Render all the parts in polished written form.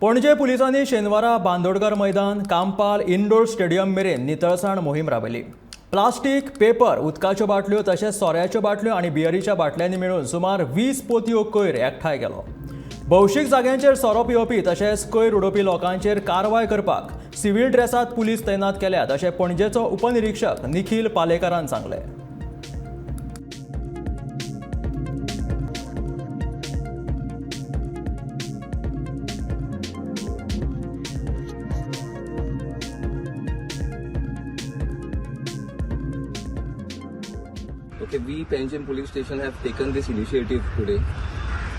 पणजे पुलिसांनी शेनवारा बांदोडकर मैदान कांपाल इंडोर स्टेडियम मेरेन नितळसाण मोहीम राबयली। प्लास्टीक, पेपर, उदकाच्यो बाटल्यो तशेंच सोऱ्याच्यो बाटल्यो आनी बियरीच्या बाटल्यांनी मेळून सुमार 20 पोतयो कोयर एकठांय केलो। भौशीक जाग्यांचेर सोरो पिवोवपी तशेंच कोयर उडोवपी लोकांचेर कारवाय करपाक सिव्हील ड्रेसांत पुलीस तैनात केल्यात अशें पणजेचो उपनिरीक्षक निखिल पालेकरान सांगलें। Okay, we Panjim Police Station have taken this initiative today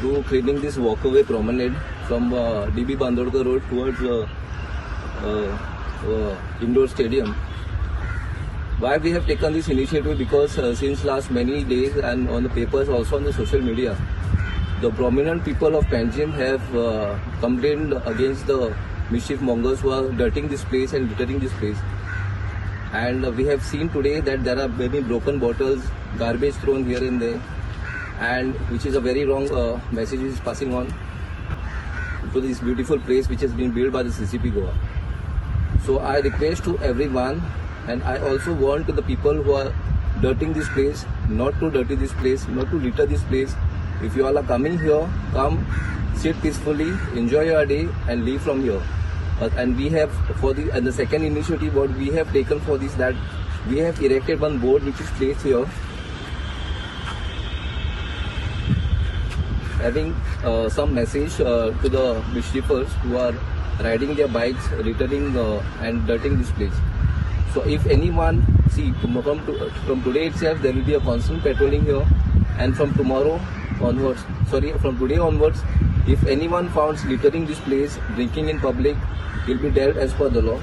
to creating this walkaway promenade from DB Bandodkar Road towards indoor stadium. Why we have taken this initiative? Because since last many days and on the papers, also on the social media, the prominent people of Panjim have complained against the mischief mongers who are dirtying this place and littering this place. And we have seen today that there are many broken bottles, garbage thrown here and there, and which is a very wrong message which is passing on to this beautiful place which has been built by the CCP Goa. So I request to everyone, and I also warn to the people who are dirtying this place, not to dirty this place, not to litter this place. If you all are coming here, come, sit peacefully, enjoy your day and leave from here. And we have and the second initiative what we have taken for this, that we have erected one board which is placed here having some message to the mischievers who are riding their bikes, littering and dirtying this place. So if anyone from today itself there will be a constant patrolling here, and from today onwards, if anyone found littering this place, drinking in public, will be dealt as per the law.